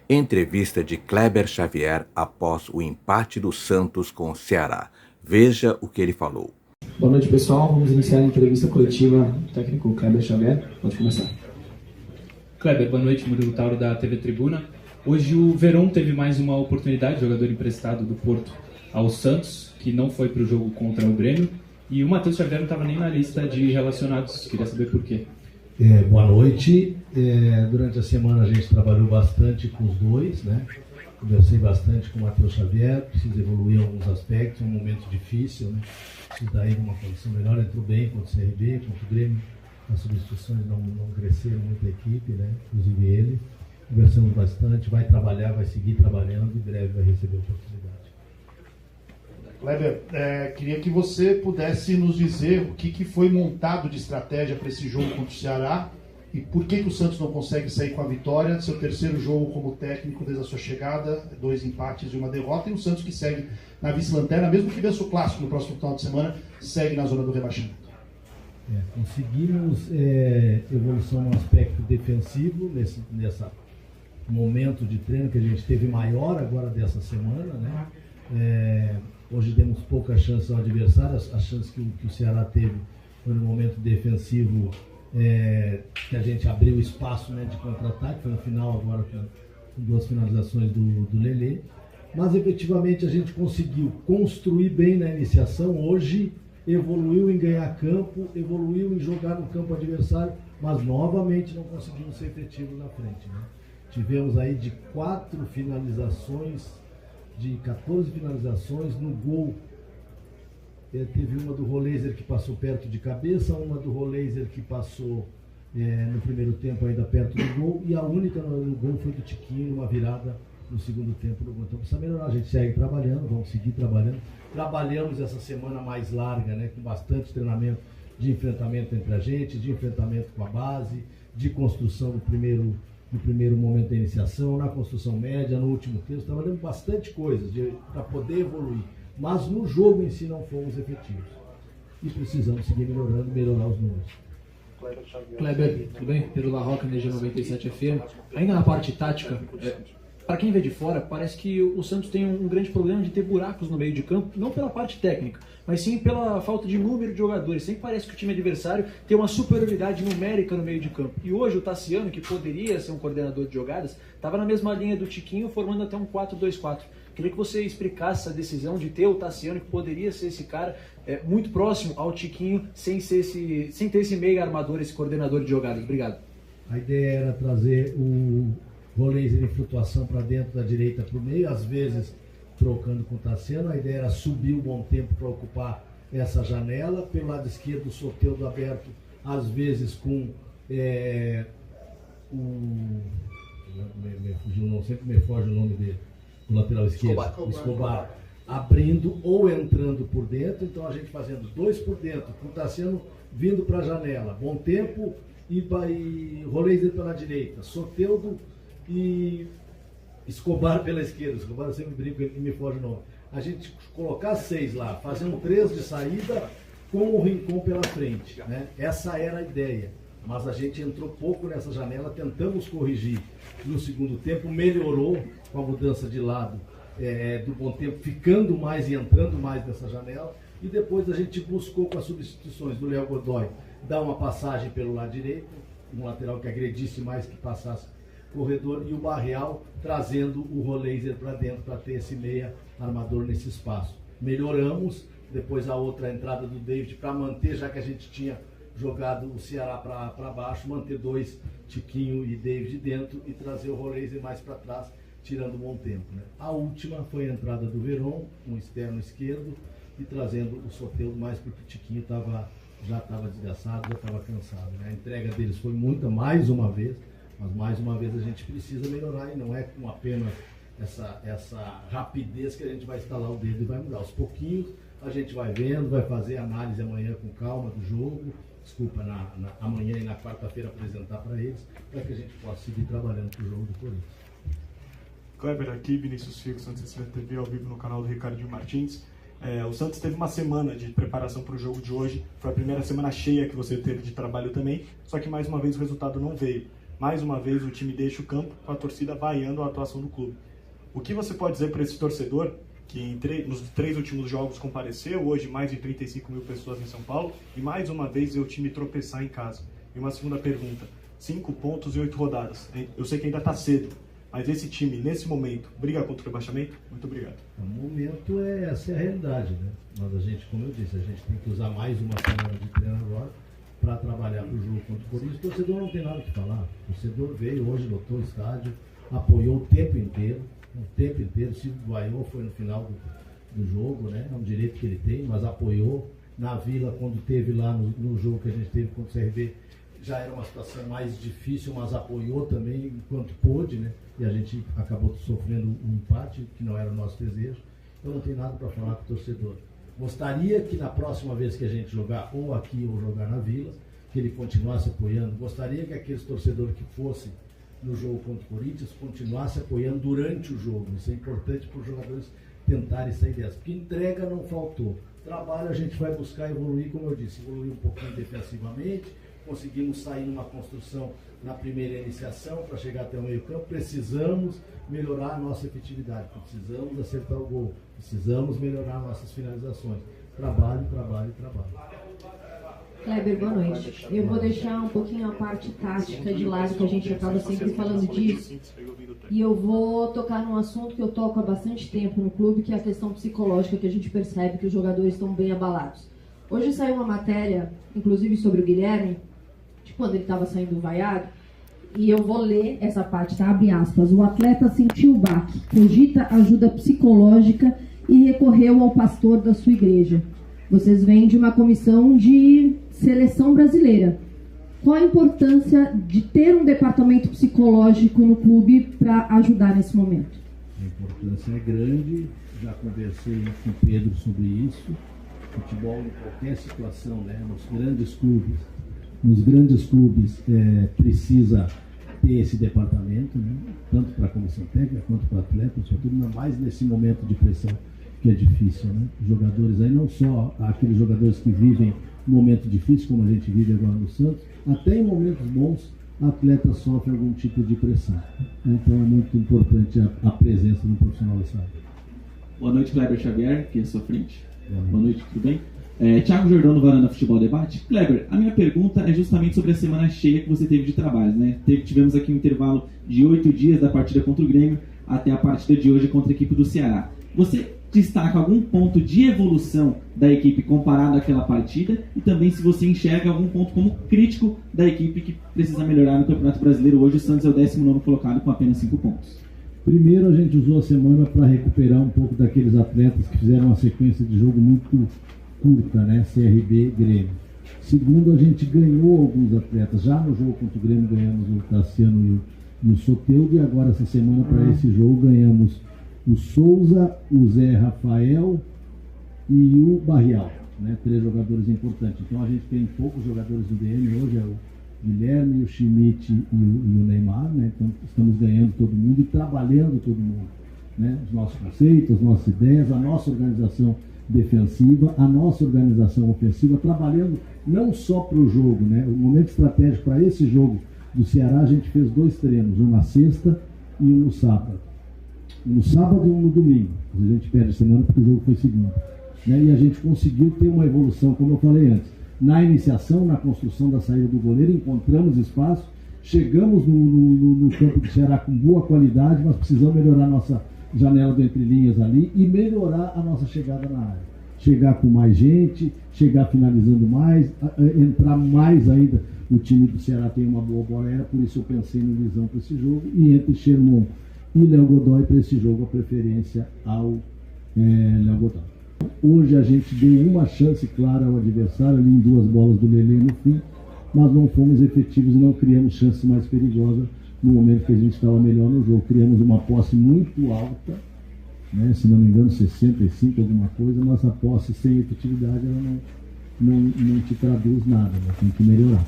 Entrevista de Kleber Xavier após o empate do Santos com o Ceará. Veja o que ele falou. Boa noite, pessoal. Vamos iniciar a entrevista coletiva do técnico Kleber Xavier. Pode começar. Kleber, boa noite. Murilo Tauro da TV Tribuna. Hoje o Verón teve mais uma oportunidade, jogador emprestado do Porto ao Santos, que não foi para o jogo contra o Grêmio. E o Matheus Xavier não estava nem na lista de relacionados. Queria saber por quê. Boa noite. Durante a semana a gente trabalhou bastante com os dois, né? Conversei bastante com o Matheus Xavier, precisa evoluir em alguns aspectos, é um momento difícil, né? Precisa dar ele uma condição melhor, entrou bem contra o CRB, contra o Grêmio, as substituições não cresceram muito a equipe, né? Inclusive ele. Conversamos bastante, vai trabalhar, vai seguir trabalhando e breve vai receber a oportunidade. Kleber, queria que você pudesse nos dizer o que foi montado de estratégia para esse jogo contra o Ceará e por que o Santos não consegue sair com a vitória, seu terceiro jogo como técnico desde a sua chegada, 2 empates e uma derrota, e o Santos que segue na vice-lanterna, mesmo que vença o clássico no próximo final de semana, segue na zona do rebaixamento. Conseguimos evolução no aspecto defensivo, nesse momento de treino que a gente teve maior agora dessa semana, né? Hoje demos poucas chances ao adversário, as chances que o Ceará teve foi no momento defensivo, que a gente abriu espaço, né, de contra-ataque, foi no final agora com 2 finalizações do Lelê, mas efetivamente a gente conseguiu construir bem na iniciação, hoje evoluiu em ganhar campo, evoluiu em jogar no campo adversário, mas novamente não conseguimos ser efetivos na frente, né? Tivemos aí de 4 finalizações, de 14 finalizações, no gol teve uma do Roleiser que passou perto de cabeça, uma do Roleiser que passou no primeiro tempo ainda perto do gol, e a única no gol foi do Tiquinho, uma virada no segundo tempo do gol. Então precisa melhorar, a gente segue trabalhando, vamos seguir trabalhando. Trabalhamos essa semana mais larga, né, com bastante treinamento de enfrentamento entre a gente, de enfrentamento com a base, de construção no primeiro momento da iniciação, na construção média, no último terço, trabalhando bastante coisas para poder evoluir, mas no jogo em si não fomos efetivos e precisamos seguir melhorando, melhorar os números. Kleber, tudo bem? Pedro Larroca, NG 97 FM. Ainda na parte tática, para quem vê de fora, parece que o Santos tem um grande problema de ter buracos no meio de campo, não pela parte técnica, mas sim pela falta de número de jogadores. Sempre parece que o time adversário tem uma superioridade numérica no meio de campo. E hoje o Tassiano, que poderia ser um coordenador de jogadas, estava na mesma linha do Tiquinho, formando até um 4-2-4. Queria que você explicasse essa decisão de ter o Tassiano, que poderia ser esse cara muito próximo ao Tiquinho, sem ter esse meio armador, esse coordenador de jogadas. Obrigado. A ideia era trazer o Roleiser em flutuação para dentro da direita para o meio, às vezes trocando com o Tassiano. A ideia era subir o bom tempo para ocupar essa janela. Pelo lado esquerdo, o Soteldo aberto, às vezes com sempre me foge o nome dele, o lateral esquerdo, Escobar, abrindo ou entrando por dentro. Então a gente fazendo 2 por dentro, com o Tassiano vindo para a janela, bom tempo, e Roleiser pela direita, Soteldo e Escobar pela esquerda. Escobar eu sempre brinco e me foge o nome. A gente colocar 6 lá, fazendo 3 de saída com o Rincon pela frente, né? Essa era a ideia, mas a gente entrou pouco nessa janela, tentamos corrigir no segundo tempo, melhorou com a mudança de lado do bom tempo, ficando mais e entrando mais nessa janela, e depois a gente buscou com as substituições do Léo Godoy dar uma passagem pelo lado direito, um lateral que agredisse mais que passasse corredor, e o Barreal trazendo o Roleiser para dentro para ter esse meia armador nesse espaço. Melhoramos, depois a outra entrada do David para manter, já que a gente tinha jogado o Ceará para baixo, manter 2, Tiquinho e David dentro, e trazer o Roleiser mais para trás, tirando um bom tempo, né? A última foi a entrada do Verón, um externo esquerdo, e trazendo o Soteldo mais porque o Tiquinho já estava desgastado, já estava cansado, né? A entrega deles foi muita, mais uma vez, mas mais uma vez a gente precisa melhorar, e não é com apenas essa rapidez que a gente vai instalar o dedo e vai mudar. Aos pouquinhos a gente vai vendo, vai fazer análise amanhã com calma do jogo, amanhã e na quarta-feira apresentar para eles, para que a gente possa seguir trabalhando para o jogo do Corinthians. Kleber aqui, Vinícius Figo, Santos SBTV, ao vivo no canal do Ricardinho Martins. O Santos teve uma semana de preparação para o jogo de hoje, foi a primeira semana cheia que você teve de trabalho também, só que mais uma vez o resultado não veio. mais uma vez o time deixa o campo com a torcida vaiando a atuação do clube. O que você pode dizer para esse torcedor que nos 3 últimos jogos compareceu, hoje mais de 35 mil pessoas em São Paulo, e mais uma vez o time tropeçar em casa? E uma segunda pergunta, 5 pontos e 8 rodadas. Eu sei que ainda está cedo, mas esse time, nesse momento, briga contra o rebaixamento? Muito obrigado. O momento essa é a realidade, né? Mas a gente, como eu disse, a gente tem que usar mais uma semana de treino agora para trabalhar para o jogo contra o Corinthians. O torcedor não tem nada o que falar. O torcedor veio hoje, lotou o estádio, apoiou o tempo inteiro, se vaiou, foi no final do jogo, né? É um direito que ele tem, mas apoiou. Na Vila, quando teve lá no jogo que a gente teve contra o CRB, já era uma situação mais difícil, mas apoiou também enquanto pôde, né? E a gente acabou sofrendo um empate, que não era o nosso desejo. Eu não tenho nada para falar com o torcedor. Gostaria que na próxima vez que a gente jogar, ou aqui ou jogar na Vila, que ele continuasse apoiando. Gostaria que aqueles torcedores que fossem no jogo contra o Corinthians continuasse apoiando durante o jogo. Isso é importante para os jogadores tentarem sair dessa. Porque entrega não faltou. Trabalho a gente vai buscar evoluir, como eu disse, evoluir um pouquinho defensivamente. Conseguimos sair numa construção na primeira iniciação para chegar até o meio campo. Precisamos melhorar a nossa efetividade, precisamos acertar o gol, precisamos melhorar nossas finalizações. Trabalho. Kleber, boa noite. Eu vou deixar um pouquinho a parte tática de lado, que a gente acaba sempre falando disso. E eu vou tocar num assunto que eu toco há bastante tempo no clube, que é a questão psicológica, que a gente percebe que os jogadores estão bem abalados. Hoje saiu uma matéria, inclusive sobre o Guilherme, de quando ele estava saindo vaiado, e eu vou ler essa parte, tá? Abre aspas. O atleta sentiu o baque, cogita ajuda psicológica e recorreu ao pastor da sua igreja. Vocês vêm de uma comissão de seleção brasileira. Qual a importância de ter um departamento psicológico no clube para ajudar nesse momento? A importância é grande, já conversei com o Pedro sobre isso. Futebol em qualquer situação, né? Nos grandes clubes precisa ter esse departamento, né? Tanto para a comissão técnica quanto para atletas, ainda mais nesse momento de pressão que é difícil, né? Os jogadores aí, não só aqueles jogadores que vivem um momento difícil, como a gente vive agora no Santos, até em momentos bons, atleta sofre algum tipo de pressão. Então é muito importante a presença do profissional dessa área. Boa noite, Kleber Xavier, aqui à sua frente. Boa noite, tudo bem? Thiago Jordão no Varanda Futebol Debate. Kleber, a minha pergunta é justamente sobre a semana cheia que você teve de trabalhos, né? Tivemos aqui um intervalo de 8 dias da partida contra o Grêmio até a partida de hoje contra a equipe do Ceará. Você destaca algum ponto de evolução da equipe comparado àquela partida e também se você enxerga algum ponto como crítico da equipe que precisa melhorar no Campeonato Brasileiro? Hoje o Santos é o 19º colocado com apenas 5 pontos. Primeiro, a gente usou a semana para recuperar um pouco daqueles atletas que fizeram uma sequência de jogo muito curta, né? CRB, Grêmio. Segundo, a gente ganhou alguns atletas. Já no jogo contra o Grêmio ganhamos o Tassiano e o Soteldo, e agora essa semana para esse jogo ganhamos o Souza, o Zé Rafael e o Barrial, né? 3 jogadores importantes. Então a gente tem poucos jogadores do DM, hoje é o Guilherme, o Schmidt e o Neymar, né? Então estamos ganhando todo mundo e trabalhando todo mundo, né? Os nossos conceitos, as nossas ideias, a nossa organização defensiva, a nossa organização ofensiva, trabalhando não só para o jogo, né? O momento estratégico para esse jogo do Ceará, a gente fez 2 treinos, um na sexta e um no sábado. No sábado e um no domingo. A gente perde a semana porque o jogo foi segunda, né? E a gente conseguiu ter uma evolução, como eu falei antes, na iniciação, na construção da saída do goleiro, encontramos espaço, chegamos no campo do Ceará com boa qualidade, mas precisamos melhorar a nossa janela do entre linhas ali e melhorar a nossa chegada na área. Chegar com mais gente, chegar finalizando mais, entrar mais ainda. O time do Ceará tem uma boa bola aérea, por isso eu pensei no Luizão para esse jogo, e entre Sherman e Léo Godoy para esse jogo, a preferência ao Léo Godoy. Hoje a gente deu uma chance clara ao adversário, ali em 2 bolas do Lelê no fim, mas não fomos efetivos e não criamos chance mais perigosa no momento que a gente estava melhor no jogo. Criamos uma posse muito alta, né? Se não me engano 65 alguma coisa, mas a posse sem efetividade ela não te traduz nada, né? Tem que melhorar.